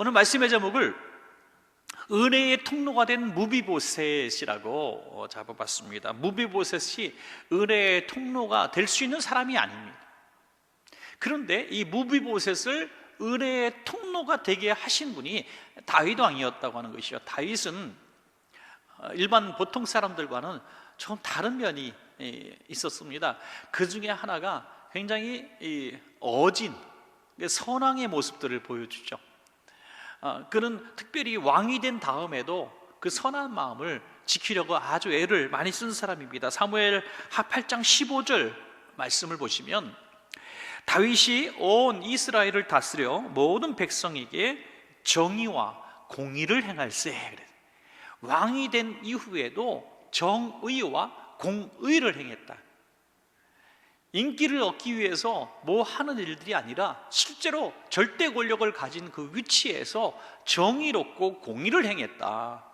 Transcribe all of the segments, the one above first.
오늘 말씀의 제목을 은혜의 통로가 된 무비보셋이라고 잡아봤습니다. 무비보셋이 은혜의 통로가 될 수 있는 사람이 아닙니다. 그런데 이 무비보셋을 은혜의 통로가 되게 하신 분이 다윗 왕이었다고 하는 것이요. 다윗은 일반 보통 사람들과는 좀 다른 면이 있었습니다. 그 중에 하나가 굉장히 어진 선왕의 모습들을 보여주죠. 그는 특별히 왕이 된 다음에도 그 선한 마음을 지키려고 아주 애를 많이 쓴 사람입니다. 사무엘 하 8장 15절 말씀을 보시면 다윗이 온 이스라엘을 다스려 모든 백성에게 정의와 공의를 행할세. 왕이 된 이후에도 정의와 공의를 행했다. 인기를 얻기 위해서 뭐 하는 일들이 아니라 실제로 절대 권력을 가진 그 위치에서 정의롭고 공의를 행했다.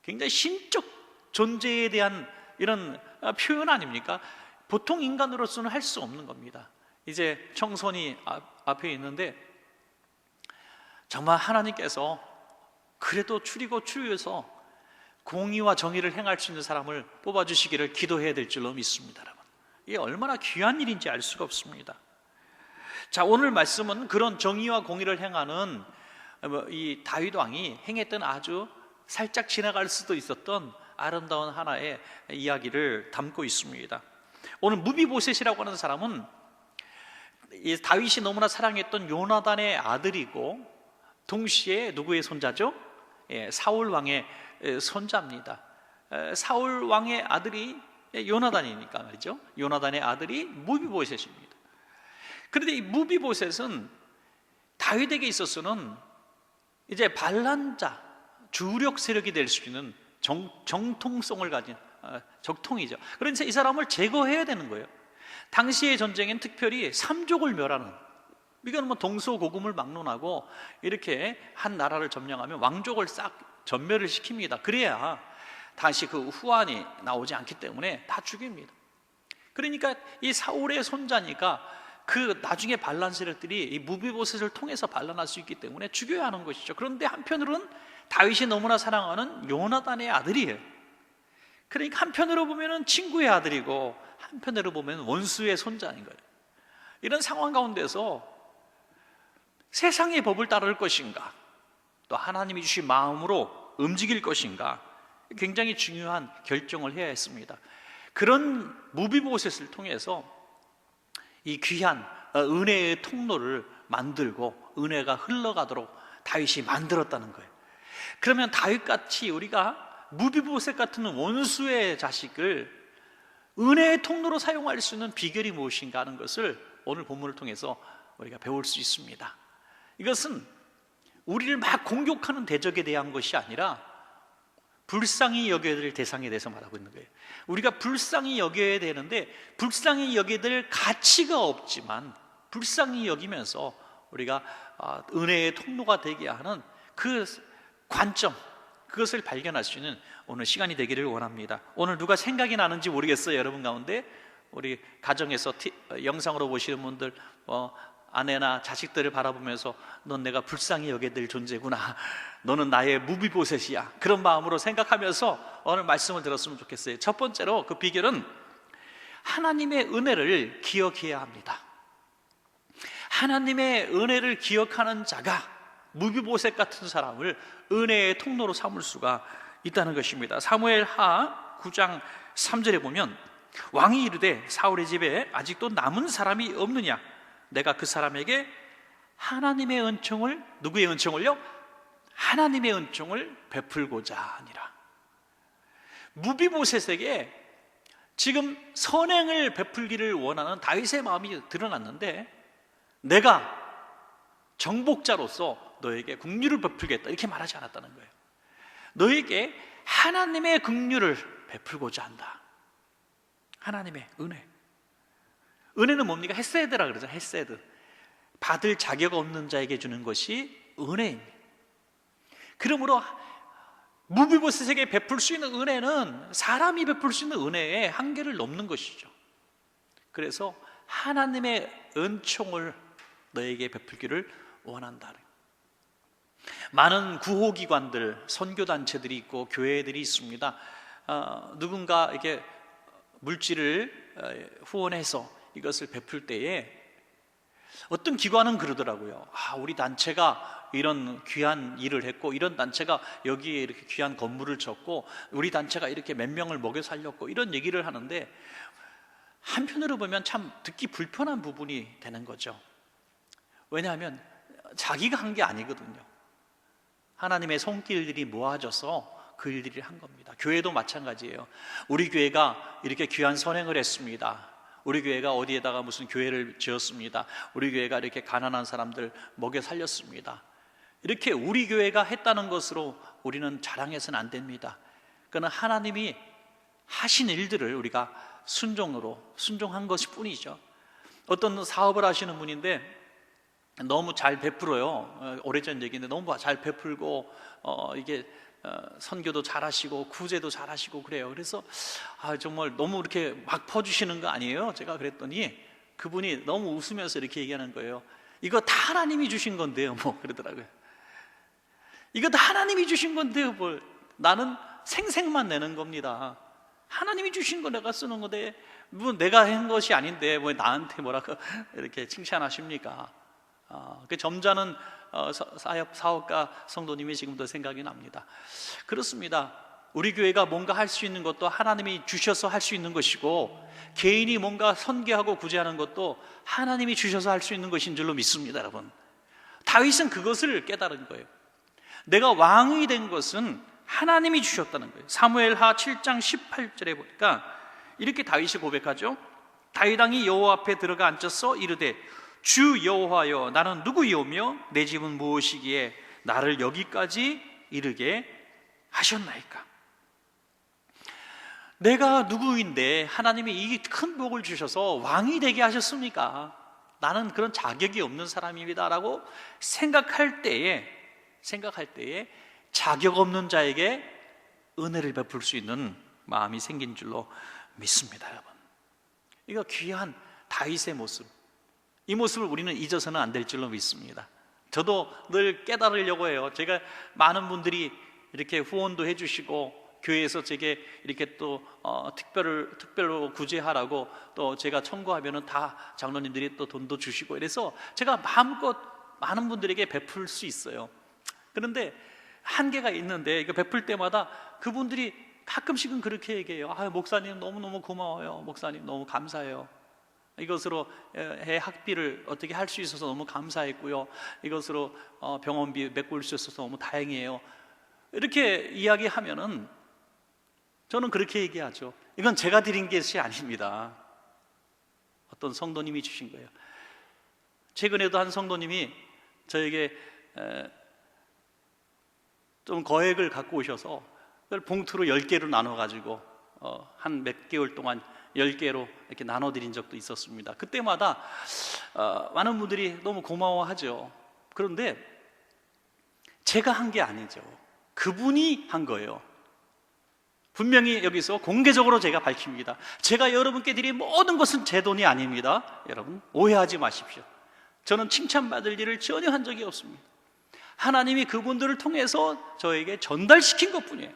굉장히 신적 존재에 대한 이런 표현 아닙니까? 보통 인간으로서는 할 수 없는 겁니다. 이제 청선이 앞에 있는데 정말 하나님께서 그래도 추리고 추려서 공의와 정의를 행할 수 있는 사람을 뽑아주시기를 기도해야 될 줄로 믿습니다. 여러분, 이게 얼마나 귀한 일인지 알 수가 없습니다. 자, 오늘 말씀은 그런 정의와 공의를 행하는 이 다윗 왕이 행했던 아주 살짝 지나갈 수도 있었던 아름다운 하나의 이야기를 담고 있습니다. 오늘 무비보셋이라고 하는 사람은 이 다윗이 너무나 사랑했던 요나단의 아들이고 동시에 누구의 손자죠? 사울 왕의 손자입니다. 사울 왕의 아들이 요나단이니까 말이죠. 요나단의 아들이 무비보셋입니다. 그런데 이 무비보셋은 다윗에게 있어서는 이제 반란자, 주력 세력이 될 수 있는 정통성을 가진 적통이죠. 그래서 이 사람을 제거해야 되는 거예요. 당시의 전쟁엔 특별히 삼족을 멸하는, 이건 뭐 동서고금을 막론하고 이렇게 한 나라를 점령하면 왕족을 싹 전멸을 시킵니다. 그래야 다시 그 후환이 나오지 않기 때문에 다 죽입니다. 그러니까 이 사울의 손자니까 그 나중에 반란 세력들이 이 무비보셋을 통해서 반란할 수 있기 때문에 죽여야 하는 것이죠. 그런데 한편으로는 다윗이 너무나 사랑하는 요나단의 아들이에요. 그러니까 한편으로 보면 친구의 아들이고 한편으로 보면 원수의 손자인 거예요. 이런 상황 가운데서 세상의 법을 따를 것인가, 또 하나님이 주신 마음으로 움직일 것인가, 굉장히 중요한 결정을 해야 했습니다. 그런 무비보셋을 통해서 이 귀한 은혜의 통로를 만들고 은혜가 흘러가도록 다윗이 만들었다는 거예요. 그러면 다윗같이 우리가 무비보셋 같은 원수의 자식을 은혜의 통로로 사용할 수 있는 비결이 무엇인가 하는 것을 오늘 본문을 통해서 우리가 배울 수 있습니다. 이것은 우리를 막 공격하는 대적에 대한 것이 아니라 불쌍히 여겨야 될 대상에 대해서 말하고 있는 거예요. 우리가 불쌍히 여겨야 되는데 불쌍히 여겨야 될 가치가 없지만 불쌍히 여기면서 우리가 은혜의 통로가 되게 하는 그 관점, 그것을 발견할 수 있는 오늘 시간이 되기를 원합니다. 오늘 누가 생각이 나는지 모르겠어요. 여러분 가운데 우리 가정에서 영상으로 보시는 분들 아내나 자식들을 바라보면서 넌 내가 불쌍히 여겨야 될 존재구나, 너는 나의 무비보셋이야, 그런 마음으로 생각하면서 오늘 말씀을 들었으면 좋겠어요. 첫 번째로 그 비결은 하나님의 은혜를 기억해야 합니다. 하나님의 은혜를 기억하는 자가 무비보셋 같은 사람을 은혜의 통로로 삼을 수가 있다는 것입니다. 사무엘 하 9장 3절에 보면 왕이 이르되 사울의 집에 아직도 남은 사람이 없느냐, 내가 그 사람에게 하나님의 은총을, 누구의 은총을요? 하나님의 은총을 베풀고자 하니라. 무비보셋에게 지금 선행을 베풀기를 원하는 다윗의 마음이 드러났는데 내가 정복자로서 너에게 긍휼을 베풀겠다 이렇게 말하지 않았다는 거예요. 너에게 하나님의 긍휼을 베풀고자 한다. 하나님의 은혜. 은혜는 뭡니까? 헤세드라 그러죠. 헤세드. 받을 자격 없는 자에게 주는 것이 은혜입니다. 그러므로 무비보셋에게 베풀 수 있는 은혜는 사람이 베풀 수 있는 은혜의 한계를 넘는 것이죠. 그래서 하나님의 은총을 너에게 베풀기를 원한다. 많은 구호기관들, 선교단체들이 있고 교회들이 있습니다. 누군가 이렇게 물질을 후원해서 이것을 베풀 때에 어떤 기관은 그러더라고요. 우리 단체가 이런 귀한 일을 했고, 이런 단체가 여기에 이렇게 귀한 건물을 졌고, 우리 단체가 이렇게 몇 명을 먹여 살렸고, 이런 얘기를 하는데 한편으로 보면 참 듣기 불편한 부분이 되는 거죠. 왜냐하면 자기가 한 게 아니거든요. 하나님의 손길들이 모아져서 그 일들을 한 겁니다. 교회도 마찬가지예요. 우리 교회가 이렇게 귀한 선행을 했습니다. 우리 교회가 어디에다가 무슨 교회를 지었습니다. 우리 교회가 이렇게 가난한 사람들 먹여 살렸습니다. 이렇게 우리 교회가 했다는 것으로 우리는 자랑해서는 안 됩니다. 그건 하나님이 하신 일들을 우리가 순종한 것일 뿐이죠. 어떤 사업을 하시는 분인데 너무 잘 베풀어요. 오래전 얘기인데 너무 잘 베풀고 이게 선교도 잘하시고 구제도 잘하시고 그래요. 그래서 정말 너무 이렇게 막 퍼주시는 거 아니에요? 제가 그랬더니 그분이 너무 웃으면서 이렇게 얘기하는 거예요. 이거 다 하나님이 주신 건데요, 뭐 그러더라고요. 이거 다 하나님이 주신 건데요, 뭘 나는 생색만 내는 겁니다. 하나님이 주신 거 내가 쓰는 건데 뭐 내가 한 것이 아닌데 뭐 나한테 뭐라고 이렇게 칭찬하십니까? 그 점잖은 사업가 성도님이 지금도 생각이 납니다. 그렇습니다. 우리 교회가 뭔가 할 수 있는 것도 하나님이 주셔서 할 수 있는 것이고, 개인이 뭔가 선교하고 구제하는 것도 하나님이 주셔서 할 수 있는 것인 줄로 믿습니다. 여러분, 다윗은 그것을 깨달은 거예요. 내가 왕이 된 것은 하나님이 주셨다는 거예요. 사무엘하 7장 18절에 보니까 이렇게 다윗이 고백하죠. 다윗 왕이 여호와 앞에 들어가 앉아서 이르되 주 여호와여, 나는 누구이오며 내 집은 무엇이기에 나를 여기까지 이르게 하셨나이까? 내가 누구인데 하나님이 이 큰 복을 주셔서 왕이 되게 하셨습니까? 나는 그런 자격이 없는 사람입니다 라고 생각할 때에 자격 없는 자에게 은혜를 베풀 수 있는 마음이 생긴 줄로 믿습니다. 여러분, 이거 귀한 다윗의 모습, 이 모습을 우리는 잊어서는 안 될 줄로 믿습니다. 저도 늘 깨달으려고 해요. 제가 많은 분들이 이렇게 후원도 해주시고 교회에서 제게 이렇게 또 특별로 구제하라고 또 제가 청구하면은 다 장로님들이 또 돈도 주시고 이래서 제가 마음껏 많은 분들에게 베풀 수 있어요. 그런데 한계가 있는데 이거 베풀 때마다 그분들이 가끔씩은 그렇게 얘기해요. 목사님 너무너무 고마워요. 목사님 너무 감사해요. 이것으로 애 학비를 어떻게 할 수 있어서 너무 감사했고요. 이것으로 병원비 메꿀 수 있어서 너무 다행이에요. 이렇게 이야기하면은 저는 그렇게 얘기하죠. 이건 제가 드린 것이 아닙니다. 어떤 성도님이 주신 거예요. 최근에도 한 성도님이 저에게 좀 거액을 갖고 오셔서 그걸 봉투로 10개로 나눠가지고 한 몇 개월 동안 10개로 이렇게 나눠드린 적도 있었습니다. 그때마다 많은 분들이 너무 고마워하죠. 그런데 제가 한 게 아니죠. 그분이 한 거예요. 분명히 여기서 공개적으로 제가 밝힙니다. 제가 여러분께 드린 모든 것은 제 돈이 아닙니다. 여러분, 오해하지 마십시오. 저는 칭찬받을 일을 전혀 한 적이 없습니다. 하나님이 그분들을 통해서 저에게 전달시킨 것뿐이에요.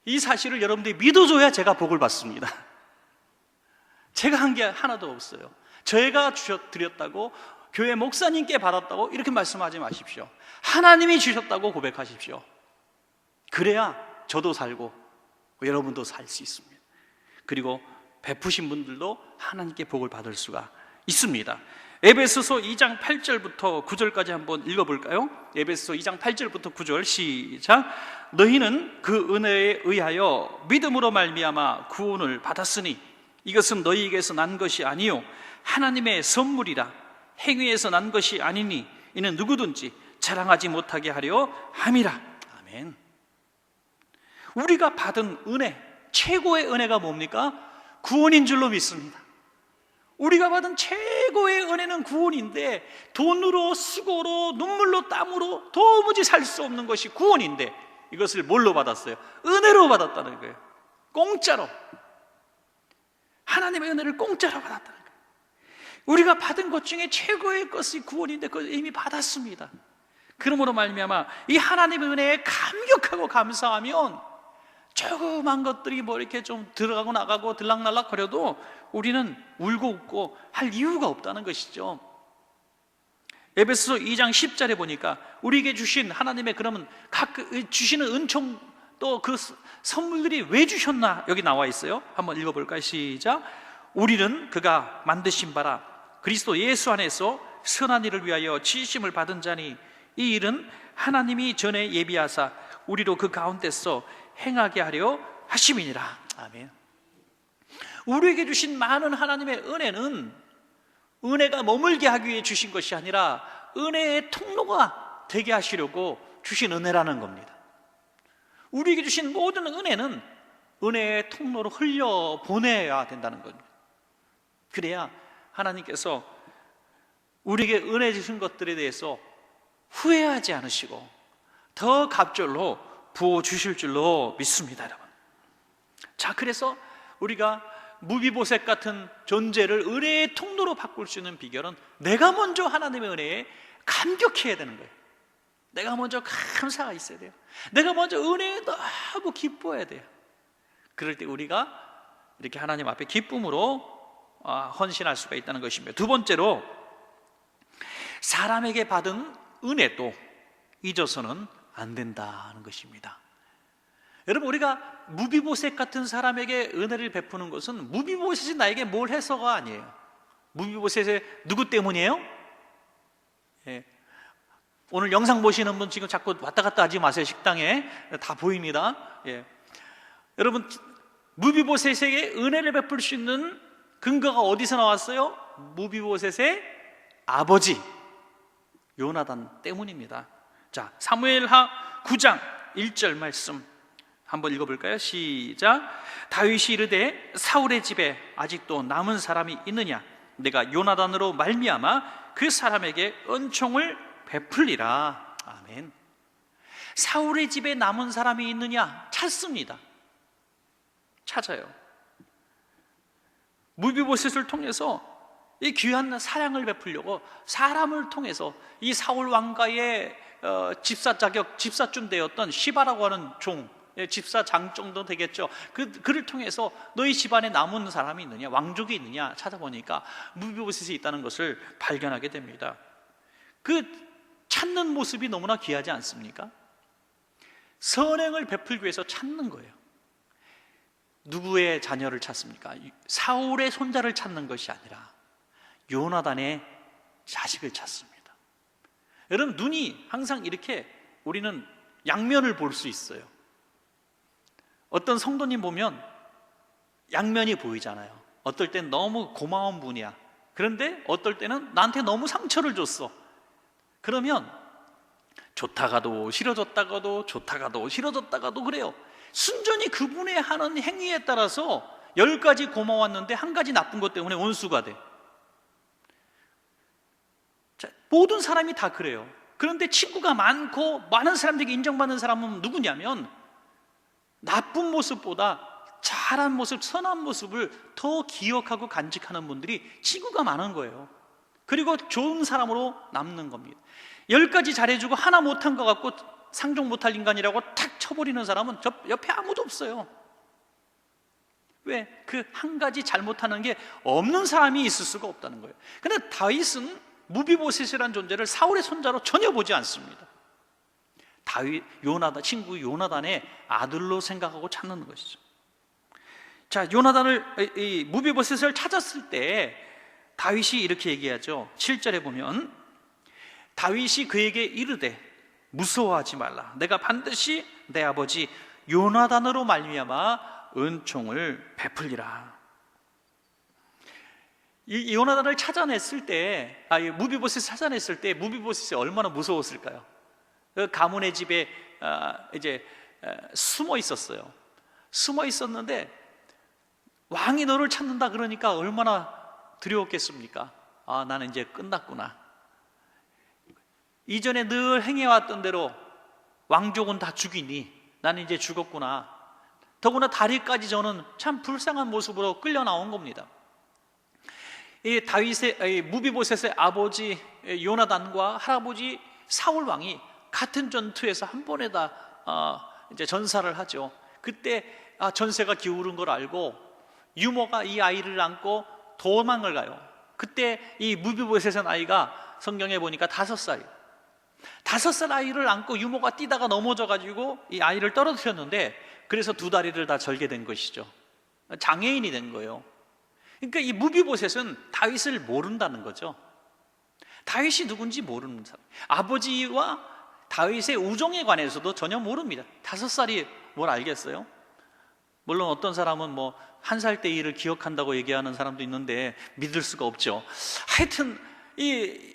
이 사실을 여러분들이 믿어줘야 제가 복을 받습니다. 제가 한 게 하나도 없어요. 저희가 드렸다고, 교회 목사님께 받았다고 이렇게 말씀하지 마십시오. 하나님이 주셨다고 고백하십시오. 그래야 저도 살고 여러분도 살 수 있습니다. 그리고 베푸신 분들도 하나님께 복을 받을 수가 있습니다. 에베소서 2장 8절부터 9절까지 한번 읽어볼까요? 에베소서 2장 8절부터 9절 시작. 너희는 그 은혜에 의하여 믿음으로 말미암아 구원을 받았으니 이것은 너희에게서 난 것이 아니요 하나님의 선물이라. 행위에서 난 것이 아니니 이는 누구든지 자랑하지 못하게 하려 함이라. 아멘. 우리가 받은 은혜, 최고의 은혜가 뭡니까? 구원인 줄로 믿습니다. 우리가 받은 최고의 은혜는 구원인데, 돈으로, 수고로, 눈물로, 땀으로 도무지 살 수 없는 것이 구원인데, 이것을 뭘로 받았어요? 은혜로 받았다는 거예요. 공짜로. 하나님의 은혜를 공짜로 받았다는 거예요. 우리가 받은 것 중에 최고의 것이 구원인데 그걸 이미 받았습니다. 그러므로 말미암아 이 하나님의 은혜에 감격하고 감사하면 조그만 것들이 뭐 이렇게 좀 들어가고 나가고 들락날락 거려도 우리는 울고 웃고 할 이유가 없다는 것이죠. 에베소서 2장 10절에 보니까 우리에게 주신 하나님의 그러면 각 주시는 은총 또 그 선물들이 왜 주셨나 여기 나와 있어요. 한번 읽어볼까요? 시작. 우리는 그가 만드신 바라 그리스도 예수 안에서 선한 일을 위하여 지으심을 받은 자니 이 일은 하나님이 전에 예비하사 우리로 그 가운데서 행하게 하려 하심이니라. 아멘. 우리에게 주신 많은 하나님의 은혜는 은혜가 머물게 하기 위해 주신 것이 아니라 은혜의 통로가 되게 하시려고 주신 은혜라는 겁니다. 우리에게 주신 모든 은혜는 은혜의 통로로 흘려보내야 된다는 겁니다. 그래야 하나님께서 우리에게 은혜 주신 것들에 대해서 후회하지 않으시고 더 갑절로 부어주실 줄로 믿습니다, 여러분. 자, 그래서 우리가 무비보셋 같은 존재를 은혜의 통로로 바꿀 수 있는 비결은 내가 먼저 하나님의 은혜에 감격해야 되는 거예요. 내가 먼저 감사가 있어야 돼요. 내가 먼저 은혜에 너무 기뻐해야 돼요. 그럴 때 우리가 이렇게 하나님 앞에 기쁨으로 헌신할 수가 있다는 것입니다. 두 번째로, 사람에게 받은 은혜도 잊어서는 안 된다는 것입니다. 여러분, 우리가 무비보셋 같은 사람에게 은혜를 베푸는 것은 무비보셋이 나에게 뭘 해서가 아니에요. 무비보셋의 누구 때문이에요? 예. 오늘 영상 보시는 분 지금 자꾸 왔다 갔다 하지 마세요. 식당에 다 보입니다. 예. 여러분, 무비보셋에게 은혜를 베풀 수 있는 근거가 어디서 나왔어요? 무비보셋의 아버지 요나단 때문입니다. 자, 사무엘하 9장 1절 말씀 한번 읽어볼까요? 시작. 다윗이 이르되 사울의 집에 아직도 남은 사람이 있느냐? 내가 요나단으로 말미암아 그 사람에게 은총을 베풀리라. 아멘. 사울의 집에 남은 사람이 있느냐? 찾습니다. 찾아요. 무비보셋을 통해서 이 귀한 사랑을 베풀려고 사람을 통해서 이 사울 왕가의 집사 자격, 집사쯤 되었던 시바라고 하는 종, 집사장 정도 되겠죠. 그를 통해서 너희 집안에 남은 사람이 있느냐, 왕족이 있느냐 찾아보니까 무비보셋이 있다는 것을 발견하게 됩니다. 그 찾는 모습이 너무나 귀하지 않습니까? 선행을 베풀기 위해서 찾는 거예요. 누구의 자녀를 찾습니까? 사울의 손자를 찾는 것이 아니라 요나단의 자식을 찾습니다. 여러분, 눈이 항상 이렇게 우리는 양면을 볼 수 있어요. 어떤 성도님 보면 양면이 보이잖아요. 어떨 땐 너무 고마운 분이야. 그런데 어떨 때는 나한테 너무 상처를 줬어. 그러면 좋다가도 싫어졌다가도 좋다가도 싫어졌다가도 그래요. 순전히 그분의 하는 행위에 따라서 10가지 고마웠는데 한 가지 나쁜 것 때문에 원수가 돼. 자, 모든 사람이 다 그래요. 그런데 친구가 많고 많은 사람들에게 인정받는 사람은 누구냐면 나쁜 모습보다 잘한 모습, 선한 모습을 더 기억하고 간직하는 분들이 친구가 많은 거예요. 그리고 좋은 사람으로 남는 겁니다. 10가지 잘해주고 하나 못한 것 같고 상종 못할 인간이라고 탁 쳐버리는 사람은 옆에 아무도 없어요. 왜? 그 한 가지 잘못하는 게 없는 사람이 있을 수가 없다는 거예요. 그런데 다윗은 무비보셋이라는 존재를 사울의 손자로 전혀 보지 않습니다. 다윗, 요나단, 친구 요나단의 아들로 생각하고 찾는 것이죠. 자, 요나단을, 무비보셋을 찾았을 때 다윗이 이렇게 얘기하죠. 7절에 보면 다윗이 그에게 이르되 무서워하지 말라. 내가 반드시 내 아버지 요나단으로 말미암아 은총을 베풀리라. 이 요나단을 찾아냈을 때, 무비보셋을 찾아냈을 때 무비보셋이 얼마나 무서웠을까요? 그 가문의 집에 이제 숨어 있었어요. 숨어 있었는데 왕이 너를 찾는다 그러니까 얼마나 두려웠겠습니까? 나는 이제 끝났구나. 이전에 늘 행해왔던 대로 왕족은 다 죽이니 나는 이제 죽었구나. 더구나 다리까지 저는 참 불쌍한 모습으로 끌려 나온 겁니다. 이 무비보셋의 아버지 요나단과 할아버지 사울 왕이 같은 전투에서 한 번에다 이제 전사를 하죠. 그때 전세가 기울은 걸 알고 유모가 이 아이를 안고 도망을 가요. 그때 이 무비보셋의 나이가 성경에 보니까 5살이에요. 5살 아이를 안고 유모가 뛰다가 넘어져가지고 이 아이를 떨어뜨렸는데, 그래서 2다리를 다 절게 된 것이죠. 장애인이 된 거예요. 그러니까 이 무비보셋은 다윗을 모른다는 거죠. 다윗이 누군지 모르는 사람. 아버지와 다윗의 우정에 관해서도 전혀 모릅니다. 5살이 뭘 알겠어요? 물론 어떤 사람은 뭐 1살 때 일을 기억한다고 얘기하는 사람도 있는데 믿을 수가 없죠. 하여튼 이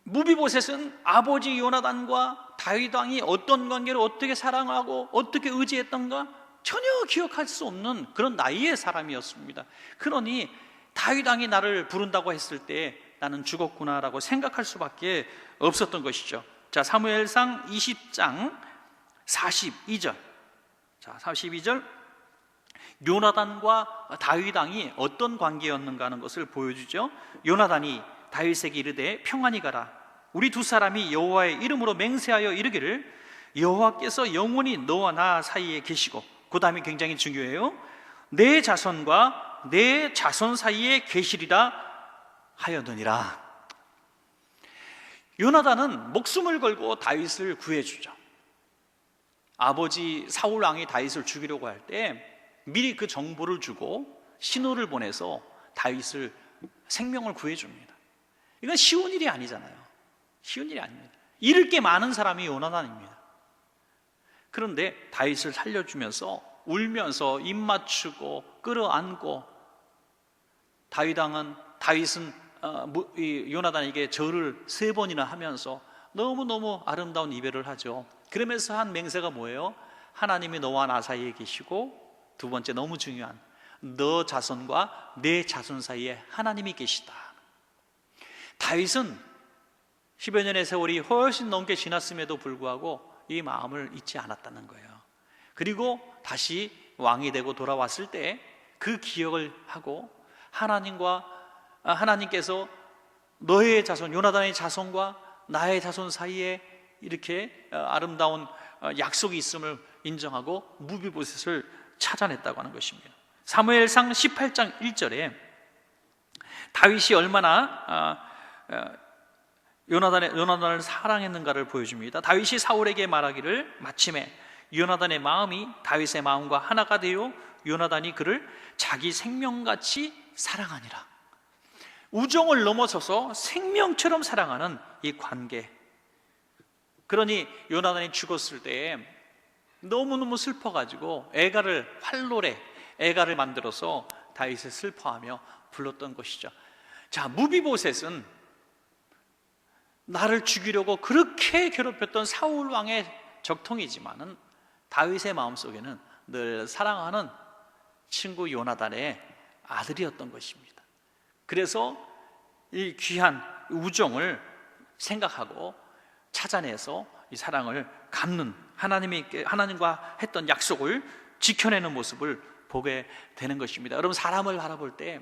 무비보셋은 아버지 요나단과 다윗 왕이 어떤 관계로 어떻게 사랑하고 어떻게 의지했던가 전혀 기억할 수 없는 그런 나이의 사람이었습니다. 그러니 다윗 왕이 나를 부른다고 했을 때 나는 죽었구나라고 생각할 수밖에 없었던 것이죠. 자, 사무엘상 20장 42절. 자, 42절. 요나단과 다윗 왕이 어떤 관계였는가 하는 것을 보여주죠. 요나단이 다윗에게 이르되 평안히 가라. 우리 2사람이 여호와의 이름으로 맹세하여 이르기를 여호와께서 영원히 너와 나 사이에 계시고, 그 다음이 굉장히 중요해요. 내 자손과 내 자손 사이에 계시리라 하였느니라. 요나단은 목숨을 걸고 다윗을 구해주죠. 아버지 사울 왕이 다윗을 죽이려고 할 때 미리 그 정보를 주고 신호를 보내서 다윗을 생명을 구해줍니다. 이건 쉬운 일이 아니잖아요. 쉬운 일이 아닙니다. 잃을 게 많은 사람이 요나단입니다. 그런데 다윗을 살려주면서 울면서 입 맞추고 끌어안고, 다윗은 요나단에게 절을 3번이나 하면서 너무너무 아름다운 이별을 하죠. 그러면서 한 맹세가 뭐예요? 하나님이 너와 나 사이에 계시고, 2번째 너무 중요한, 너 자손과 내 자손 사이에 하나님이 계시다. 다윗은 10여 년의 세월이 훨씬 넘게 지났음에도 불구하고 이 마음을 잊지 않았다는 거예요. 그리고 다시 왕이 되고 돌아왔을 때 그 기억을 하고, 하나님께서 너의 자손, 요나단의 자손과 나의 자손 사이에 이렇게 아름다운 약속이 있음을 인정하고 무비보셋을 찾아냈다고 하는 것입니다. 사무엘상 18장 1절에 다윗이 얼마나 요나단을 사랑했는가를 보여줍니다. 다윗이 사울에게 말하기를 마침에 요나단의 마음이 다윗의 마음과 하나가 되어 요나단이 그를 자기 생명같이 사랑하니라. 우정을 넘어서서 생명처럼 사랑하는 이 관계. 그러니 요나단이 죽었을 때 너무너무 슬퍼가지고 활로래 애가를 만들어서 다윗을 슬퍼하며 불렀던 것이죠. 자, 무비보셋은 나를 죽이려고 그렇게 괴롭혔던 사울 왕의 적통이지만은 다윗의 마음속에는 늘 사랑하는 친구 요나단의 아들이었던 것입니다. 그래서 이 귀한 우정을 생각하고 찾아내서 이 사랑을 갚는, 하나님과 했던 약속을 지켜내는 모습을 보게 되는 것입니다. 여러분, 사람을 바라볼 때,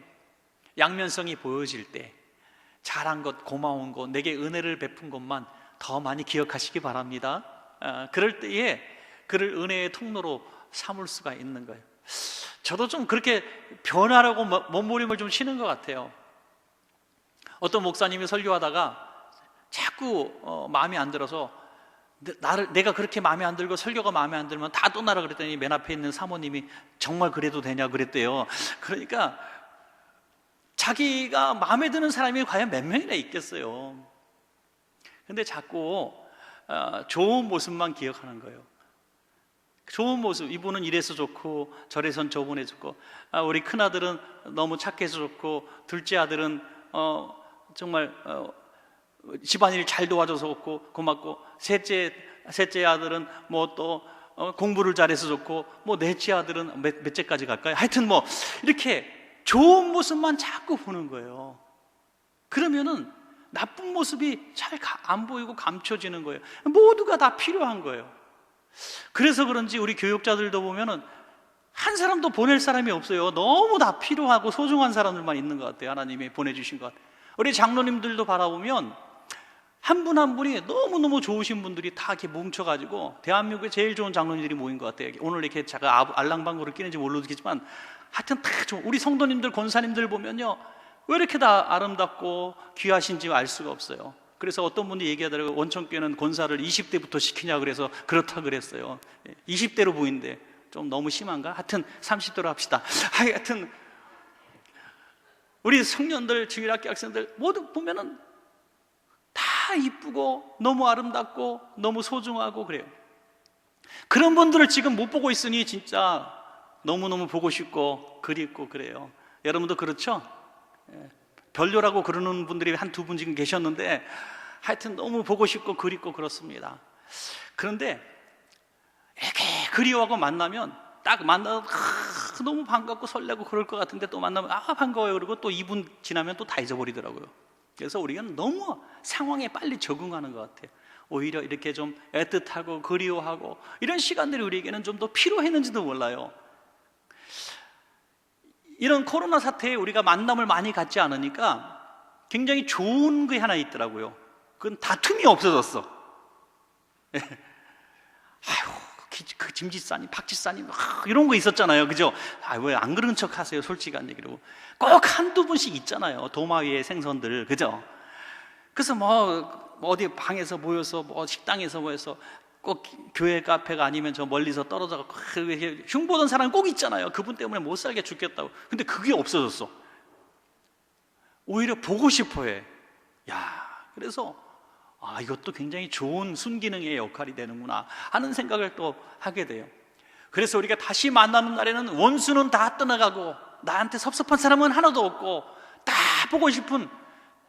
양면성이 보여질 때 잘한 것, 고마운 것, 내게 은혜를 베푼 것만 더 많이 기억하시기 바랍니다. 그럴 때에 그를 은혜의 통로로 삼을 수가 있는 거예요. 저도 좀 그렇게 변하려고 몸부림을 좀 치는 것 같아요. 어떤 목사님이 설교하다가 자꾸 마음에 안 들어서, 내가 그렇게 마음에 안 들고 설교가 마음에 안 들면 다 떠나라 그랬더니 맨 앞에 있는 사모님이 정말 그래도 되냐 그랬대요. 그러니까 자기가 마음에 드는 사람이 과연 몇 명이나 있겠어요. 근데 자꾸 좋은 모습만 기억하는 거예요. 좋은 모습, 이분은 이래서 좋고 저래선 저분에 좋고, 우리 큰아들은 너무 착해서 좋고, 둘째 아들은 정말 집안일 잘 도와줘서 좋고 고맙고, 셋째 아들은 뭐 또 공부를 잘해서 좋고, 뭐 넷째 아들은 몇째까지 갈까요? 하여튼 뭐 이렇게 좋은 모습만 자꾸 보는 거예요. 그러면은 나쁜 모습이 잘 안 보이고 감춰지는 거예요. 모두가 다 필요한 거예요. 그래서 그런지 우리 교육자들도 보면은 한 사람도 보낼 사람이 없어요. 너무 다 필요하고 소중한 사람들만 있는 것 같아요. 하나님이 보내주신 것 같아요. 우리 장로님들도 바라보면 한 분 한 분이 너무너무 좋으신 분들이 다 이렇게 뭉쳐가지고 대한민국의 제일 좋은 장로님들이 모인 것 같아요. 오늘 이렇게 제가 알랑방구를 끼는지 모르겠지만 하여튼 다 좋은, 우리 성도님들, 권사님들 보면요, 왜 이렇게 다 아름답고 귀하신지 알 수가 없어요. 그래서 어떤 분이 얘기하더라고요. 원천교회는 권사를 20대부터 시키냐 그래서 그렇다 그랬어요. 20대로 보이는데 좀 너무 심한가? 하여튼 30대로 합시다. 하여튼 우리 청년들, 주일학교 학생들 모두 보면은 다 이쁘고 너무 아름답고 너무 소중하고 그래요. 그런 분들을 지금 못 보고 있으니 진짜 너무너무 보고 싶고 그립고 그래요. 여러분도 그렇죠? 별로라고 그러는 분들이 한 두 분 지금 계셨는데 하여튼 너무 보고 싶고 그립고 그렇습니다. 그런데 이렇게 그리워하고 만나면 딱 만나서 너무 반갑고 설레고 그럴 것 같은데 또 만나면 반가워요 그러고 또 2분 지나면 또 다 잊어버리더라고요. 그래서 우리는 너무 상황에 빨리 적응하는 것 같아요. 오히려 이렇게 좀 애틋하고 그리워하고 이런 시간들이 우리에게는 좀 더 필요했는지도 몰라요. 이런 코로나 사태에 우리가 만남을 많이 갖지 않으니까 굉장히 좋은 게 하나 있더라고요. 그건 다툼이 없어졌어. 아유, 그 김지사님, 박지사님 이런 거 있었잖아요. 그죠? 왜 안 그런 척 하세요? 솔직한 얘기로. 꼭 한두 분씩 있잖아요. 도마 위에 생선들. 그죠? 그래서 뭐 어디 방에서 모여서 뭐 식당에서 모여서 꼭 교회 카페가 아니면 저 멀리서 떨어져 흉보던 사람이 꼭 있잖아요. 그분 때문에 못 살게 죽겠다고. 근데 그게 없어졌어. 오히려 보고 싶어해. 그래서 이것도 굉장히 좋은 순기능의 역할이 되는구나 하는 생각을 또 하게 돼요. 그래서 우리가 다시 만나는 날에는 원수는 다 떠나가고 나한테 섭섭한 사람은 하나도 없고 다 보고 싶은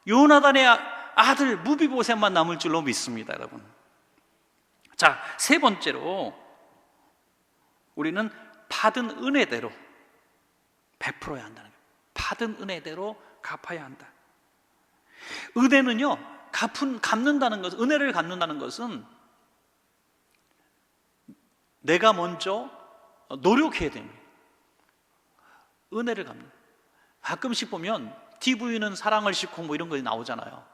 요나단의 아들 무비보셋만 남을 줄로 믿습니다, 여러분. 자, 세 번째로 우리는 받은 은혜대로 베풀어야 한다는 거예요. 받은 은혜대로 갚아야 한다. 은혜는요, 갚는다는 것은, 은혜를 갚는다는 것은 내가 먼저 노력해야 됩니다. 은혜를 갚는. 가끔씩 보면 TV는 사랑을 싣고 뭐 이런 거 나오잖아요.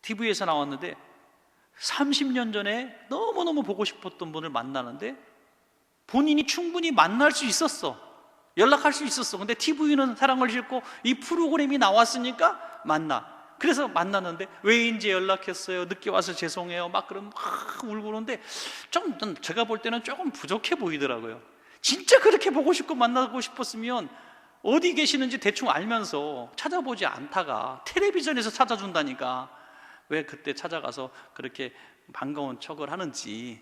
TV에서 나왔는데 30년 전에 너무너무 보고 싶었던 분을 만나는데 본인이 충분히 만날 수 있었어. 연락할 수 있었어. 근데 TV는 사랑을 싣고 이 프로그램이 나왔으니까 만나. 그래서 만났는데 왜인지 연락했어요. 늦게 와서 죄송해요. 막 그러면 막 울고 그러는데 좀 제가 볼 때는 조금 부족해 보이더라고요. 진짜 그렇게 보고 싶고 만나고 싶었으면 어디 계시는지 대충 알면서 찾아보지 않다가 텔레비전에서 찾아준다니까 왜 그때 찾아가서 그렇게 반가운 척을 하는지.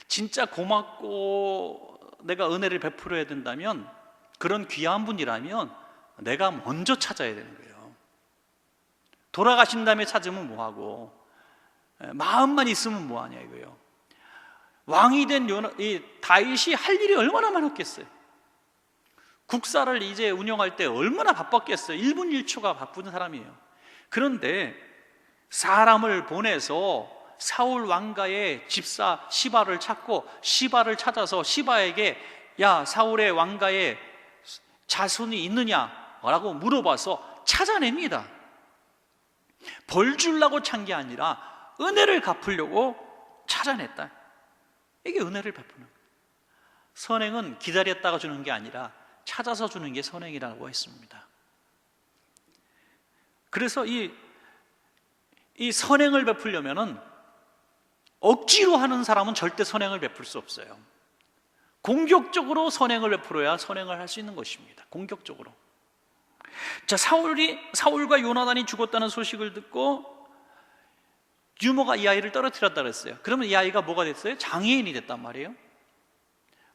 진짜 고맙고 내가 은혜를 베풀어야 된다면, 그런 귀한 분이라면 내가 먼저 찾아야 되는 거예요. 돌아가신 다음에 찾으면 뭐하고, 마음만 있으면 뭐하냐 이거예요. 왕이 된 이 다윗이 할 일이 얼마나 많았겠어요. 국사를 이제 운영할 때 얼마나 바빴겠어요. 1분 1초가 바쁜 사람이에요. 그런데 사람을 보내서 사울 왕가의 집사 시바를 찾고, 시바를 찾아서 시바에게 야, 사울의 왕가에 자손이 있느냐라고 물어봐서 찾아냅니다. 벌 주려고 찬 게 아니라 은혜를 갚으려고 찾아냈다. 이게 은혜를 베푸는 거예요. 선행은 기다렸다가 주는 게 아니라 찾아서 주는 게 선행이라고 했습니다. 그래서 이 선행을 베풀려면은 억지로 하는 사람은 절대 선행을 베풀 수 없어요. 공격적으로 선행을 베풀어야 선행을 할 수 있는 것입니다. 공격적으로. 자, 사울과 요나단이 죽었다는 소식을 듣고 유모가 이 아이를 떨어뜨렸다 그랬어요. 그러면 이 아이가 뭐가 됐어요? 장애인이 됐단 말이에요.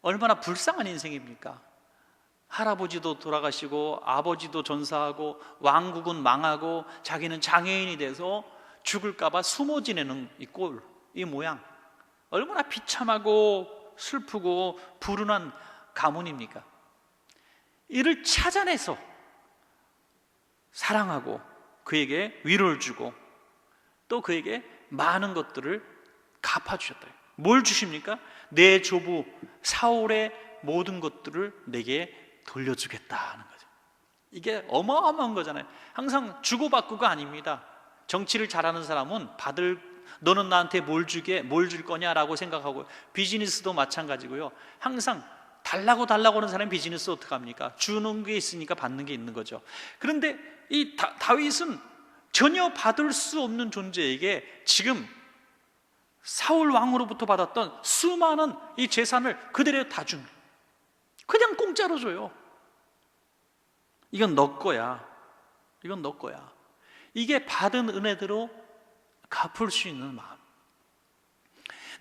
얼마나 불쌍한 인생입니까? 할아버지도 돌아가시고 아버지도 전사하고 왕국은 망하고 자기는 장애인이 돼서 죽을까 봐 숨어 지내는 이 꼴, 이 모양, 얼마나 비참하고 슬프고 불운한 가문입니까? 이를 찾아내서 사랑하고 그에게 위로를 주고 또 그에게 많은 것들을 갚아주셨다. 뭘 주십니까? 내 조부 사울의 모든 것들을 내게 돌려주겠다 하는 거죠. 이게 어마어마한 거잖아요. 항상 주고받고가 아닙니다. 정치를 잘하는 사람은 너는 나한테 뭘 줄 거냐라고 생각하고, 비즈니스도 마찬가지고요. 항상 달라고 하는 사람이 비즈니스 어떡합니까? 주는 게 있으니까 받는 게 있는 거죠. 그런데 이 다윗은 전혀 받을 수 없는 존재에게 지금 사울 왕으로부터 받았던 수많은 이 재산을 그대로 다 줍니다. 그냥 공짜로 줘요. 이건 너 거야. 이건 너 거야. 이게 받은 은혜대로 갚을 수 있는 마음.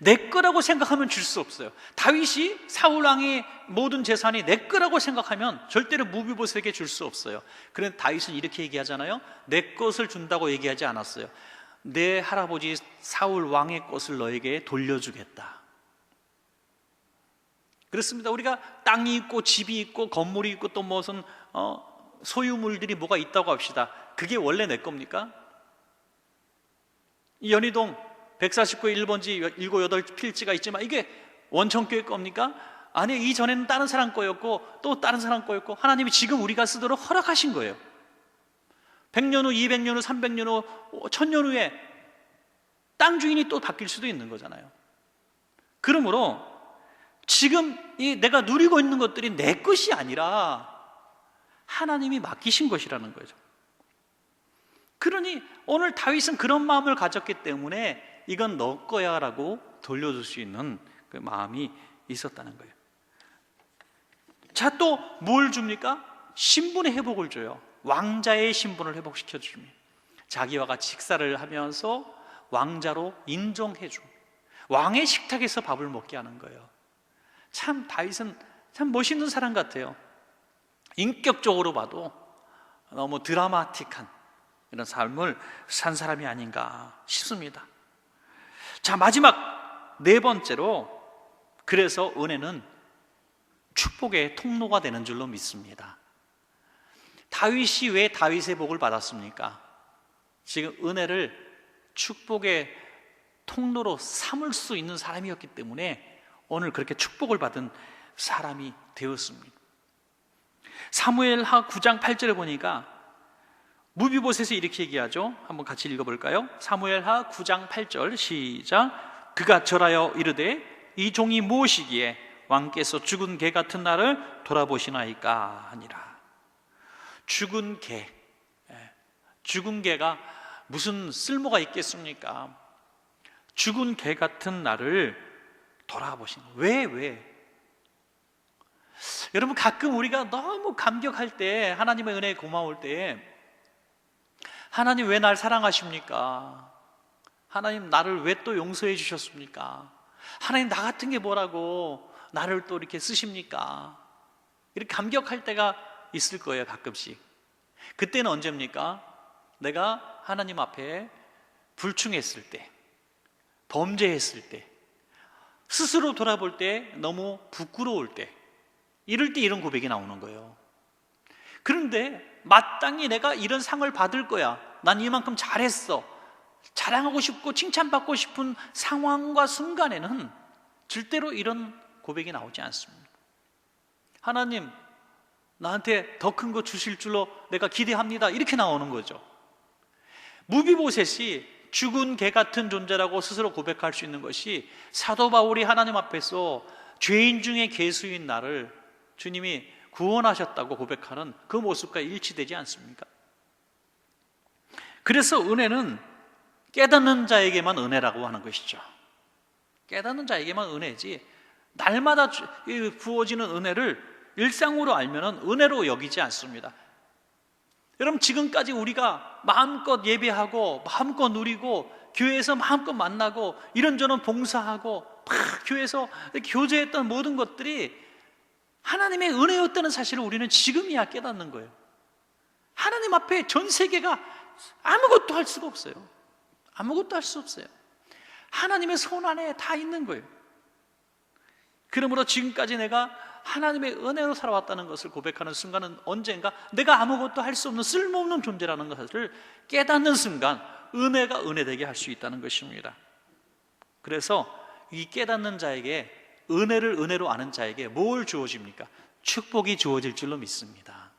내 거라고 생각하면 줄 수 없어요. 다윗이 사울 왕의 모든 재산이 내 거라고 생각하면 절대로 무비보셋에게 줄 수 없어요. 그런데 다윗은 이렇게 얘기하잖아요. 내 것을 준다고 얘기하지 않았어요. 내 할아버지 사울 왕의 것을 너에게 돌려주겠다. 그렇습니다. 우리가 땅이 있고 집이 있고 건물이 있고 또 무슨 소유물들이 뭐가 있다고 합시다. 그게 원래 내 겁니까? 이 연희동 149의 1번지 7, 8필지가 있지만 이게 원청교회 겁니까? 아니, 이전에는 다른 사람 거였고 또 다른 사람 거였고 하나님이 지금 우리가 쓰도록 허락하신 거예요. 100년 후, 200년 후, 300년 후, 1000년 후에 땅 주인이 또 바뀔 수도 있는 거잖아요. 그러므로 지금 내가 누리고 있는 것들이 내 것이 아니라 하나님이 맡기신 것이라는 거죠. 그러니 오늘 다윗은 그런 마음을 가졌기 때문에 이건 너 거야 라고 돌려줄 수 있는 그 마음이 있었다는 거예요. 자, 또 뭘 줍니까? 신분의 회복을 줘요. 왕자의 신분을 회복시켜 줍니다. 자기와 같이 식사를 하면서 왕자로 인정해 줍니다. 왕의 식탁에서 밥을 먹게 하는 거예요. 참 다윗은 참 멋있는 사람 같아요. 인격적으로 봐도 너무 드라마틱한 이런 삶을 산 사람이 아닌가 싶습니다. 자, 마지막 네 번째로, 그래서 은혜는 축복의 통로가 되는 줄로 믿습니다. 다윗이 왜 다윗의 복을 받았습니까? 지금 은혜를 축복의 통로로 삼을 수 있는 사람이었기 때문에 오늘 그렇게 축복을 받은 사람이 되었습니다. 사무엘하 9장 8절에 보니까 무비보셋이 이렇게 얘기하죠. 한번 같이 읽어볼까요? 사무엘하 9장 8절 시작. 그가 절하여 이르되 이 종이 무엇이기에 왕께서 죽은 개 같은 나를 돌아보시나이까 하니라. 죽은 개, 죽은 개가 무슨 쓸모가 있겠습니까? 죽은 개 같은 나를 돌아보시는. 왜? 여러분, 가끔 우리가 너무 감격할 때, 하나님의 은혜에 고마울 때, 하나님 왜 날 사랑하십니까? 하나님 나를 왜 또 용서해 주셨습니까? 하나님 나 같은 게 뭐라고 나를 또 이렇게 쓰십니까? 이렇게 감격할 때가 있을 거예요, 가끔씩. 그때는 언제입니까? 내가 하나님 앞에 불충했을 때, 범죄했을 때, 스스로 돌아볼 때 너무 부끄러울 때, 이럴 때 이런 고백이 나오는 거예요. 그런데 마땅히 내가 이런 상을 받을 거야, 난 이만큼 잘했어, 자랑하고 싶고 칭찬받고 싶은 상황과 순간에는 절대로 이런 고백이 나오지 않습니다. 하나님 나한테 더 큰 거 주실 줄로 내가 기대합니다, 이렇게 나오는 거죠. 무비보셋이 죽은 개 같은 존재라고 스스로 고백할 수 있는 것이, 사도 바울이 하나님 앞에서 죄인 중에 괴수인 나를 주님이 구원하셨다고 고백하는 그 모습과 일치되지 않습니까? 그래서 은혜는 깨닫는 자에게만 은혜라고 하는 것이죠. 깨닫는 자에게만 은혜지, 날마다 부어지는 은혜를 일상으로 알면 은혜로 여기지 않습니다. 여러분, 지금까지 우리가 마음껏 예배하고 마음껏 누리고 교회에서 마음껏 만나고 이런저런 봉사하고 막 교회에서 교제했던 모든 것들이 하나님의 은혜였다는 사실을 우리는 지금이야 깨닫는 거예요. 하나님 앞에 전 세계가 아무것도 할 수가 없어요. 아무것도 할 수 없어요. 하나님의 손 안에 다 있는 거예요. 그러므로 지금까지 내가 하나님의 은혜로 살아왔다는 것을 고백하는 순간은 언젠가 내가 아무것도 할 수 없는 쓸모없는 존재라는 것을 깨닫는 순간 은혜가 은혜되게 할 수 있다는 것입니다. 그래서 이 깨닫는 자에게, 은혜를 은혜로 아는 자에게 뭘 주어집니까? 축복이 주어질 줄로 믿습니다.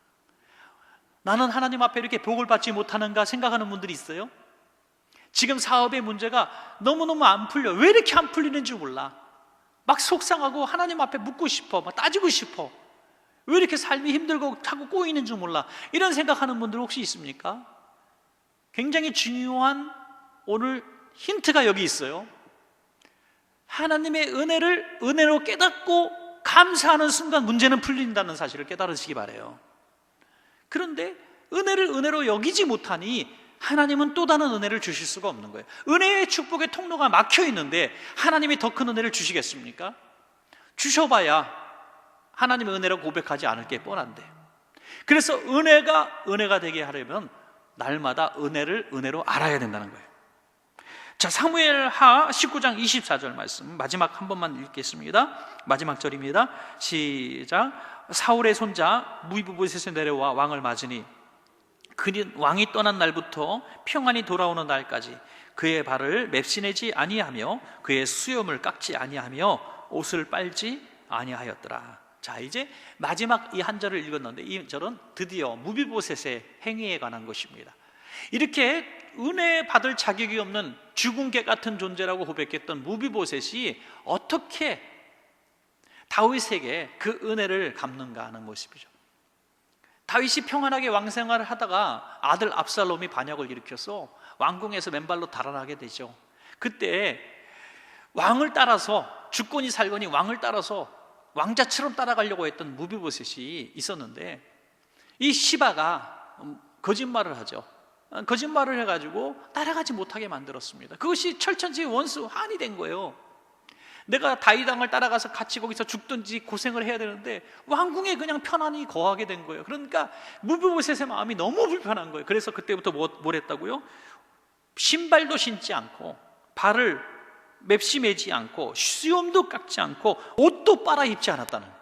나는 하나님 앞에 이렇게 복을 받지 못하는가 생각하는 분들이 있어요. 지금 사업의 문제가 너무너무 안 풀려. 왜 이렇게 안 풀리는지 몰라. 막 속상하고 하나님 앞에 묻고 싶어. 막 따지고 싶어. 왜 이렇게 삶이 힘들고 자꾸 꼬이는지 몰라. 이런 생각하는 분들 혹시 있습니까? 굉장히 중요한 오늘 힌트가 여기 있어요. 하나님의 은혜를 은혜로 깨닫고 감사하는 순간 문제는 풀린다는 사실을 깨달으시기 바라요. 그런데 은혜를 은혜로 여기지 못하니 하나님은 또 다른 은혜를 주실 수가 없는 거예요. 은혜의 축복의 통로가 막혀 있는데 하나님이 더 큰 은혜를 주시겠습니까? 주셔봐야 하나님의 은혜라고 고백하지 않을 게 뻔한데. 그래서 은혜가 되게 하려면 날마다 은혜를 은혜로 알아야 된다는 거예요. 자, 사무엘하 19장 24절 말씀 마지막 한 번만 읽겠습니다. 마지막 절입니다. 시작. 사울의 손자 무비보셋이 내려와 왕을 맞으니 그는 왕이 떠난 날부터 평안히 돌아오는 날까지 그의 발을 맵시내지 아니하며 그의 수염을 깎지 아니하며 옷을 빨지 아니하였더라. 자, 이제 마지막 이 한 절을 읽었는데 이 절은 드디어 무비보셋의 행위에 관한 것입니다. 이렇게 은혜 받을 자격이 없는 죽은 개 같은 존재라고 고백했던 무비보셋이 어떻게 다윗에게 그 은혜를 갚는가 하는 모습이죠. 다윗이 평안하게 왕생활을 하다가 아들 압살롬이 반역을 일으켜서 왕궁에서 맨발로 달아나게 되죠. 그때 왕을 따라서 주권이 살거니 왕을 따라서 왕자처럼 따라가려고 했던 무비보셋이 있었는데 이 시바가 거짓말을 하죠. 거짓말을 해가지고 따라가지 못하게 만들었습니다. 그것이 철천지의 원수 한이 된 거예요. 내가 다윗 왕을 따라가서 같이 거기서 죽든지 고생을 해야 되는데 왕궁에 그냥 편안히 거하게 된 거예요. 그러니까 무비보셋의 마음이 너무 불편한 거예요. 그래서 그때부터 뭘 했다고요? 신발도 신지 않고 발을 맵시매지 않고 수염도 깎지 않고 옷도 빨아 입지 않았다는 거예요.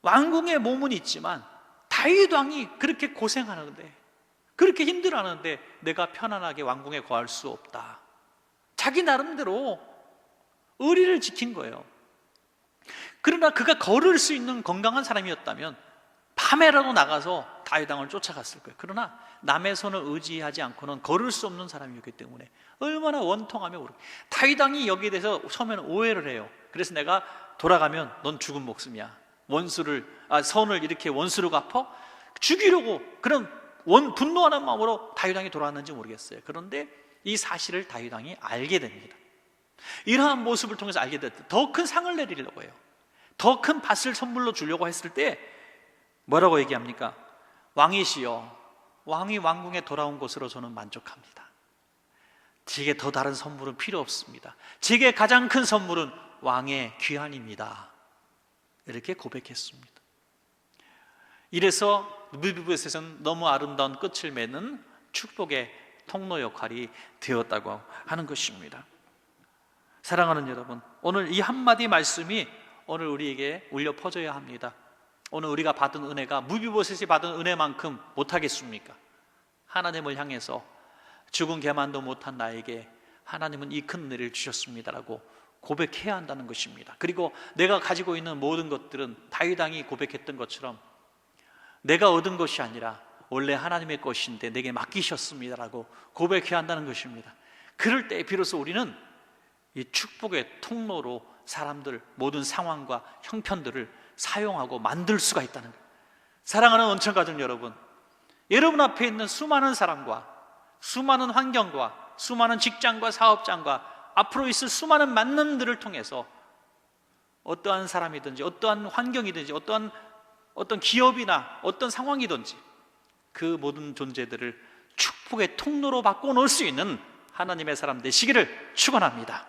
왕궁에 몸은 있지만 다윗 왕이 그렇게 고생하는데 그렇게 힘들어하는데 내가 편안하게 왕궁에 거할 수 없다. 자기 나름대로 의리를 지킨 거예요. 그러나 그가 걸을 수 있는 건강한 사람이었다면 밤에라도 나가서 다윗 왕을 쫓아갔을 거예요. 그러나 남의 손을 의지하지 않고는 걸을 수 없는 사람이었기 때문에 얼마나 원통하며 모르겠어요. 다윗 왕이 여기에 대해서 처음에는 오해를 해요. 그래서 내가 돌아가면 넌 죽은 목숨이야. 선을 이렇게 원수로 갚아 죽이려고 그런 분노하는 마음으로 다윗 왕이 돌아왔는지 모르겠어요. 그런데 이 사실을 다윗 왕이 알게 됩니다. 이러한 모습을 통해서 알게 됐을 때 더 큰 상을 내리려고 해요. 더 큰 밭을 선물로 주려고 했을 때 뭐라고 얘기합니까? 왕이시여, 왕이 왕궁에 돌아온 것으로 저는 만족합니다. 제게 더 다른 선물은 필요 없습니다. 제게 가장 큰 선물은 왕의 귀환입니다. 이렇게 고백했습니다. 이래서 무비보셋은 너무 아름다운 끝을 맺는 축복의 통로 역할이 되었다고 하는 것입니다. 사랑하는 여러분, 오늘 이 한마디 말씀이 오늘 우리에게 울려 퍼져야 합니다. 오늘 우리가 받은 은혜가 무비보셋이 받은 은혜만큼 못하겠습니까? 하나님을 향해서 죽은 개만도 못한 나에게 하나님은 이 큰 은혜를 주셨습니다라고 고백해야 한다는 것입니다. 그리고 내가 가지고 있는 모든 것들은 다윗 왕이 고백했던 것처럼 내가 얻은 것이 아니라 원래 하나님의 것인데 내게 맡기셨습니다라고 고백해야 한다는 것입니다. 그럴 때 비로소 우리는 이 축복의 통로로 사람들 모든 상황과 형편들을 사용하고 만들 수가 있다는 거예요. 사랑하는 원천가족 여러분, 여러분 앞에 있는 수많은 사람과 수많은 환경과 수많은 직장과 사업장과 앞으로 있을 수많은 만남들을 통해서 어떠한 사람이든지 어떠한 환경이든지 어떤 기업이나 어떤 상황이든지 그 모든 존재들을 축복의 통로로 바꿔놓을 수 있는 하나님의 사람 되시기를 축원합니다.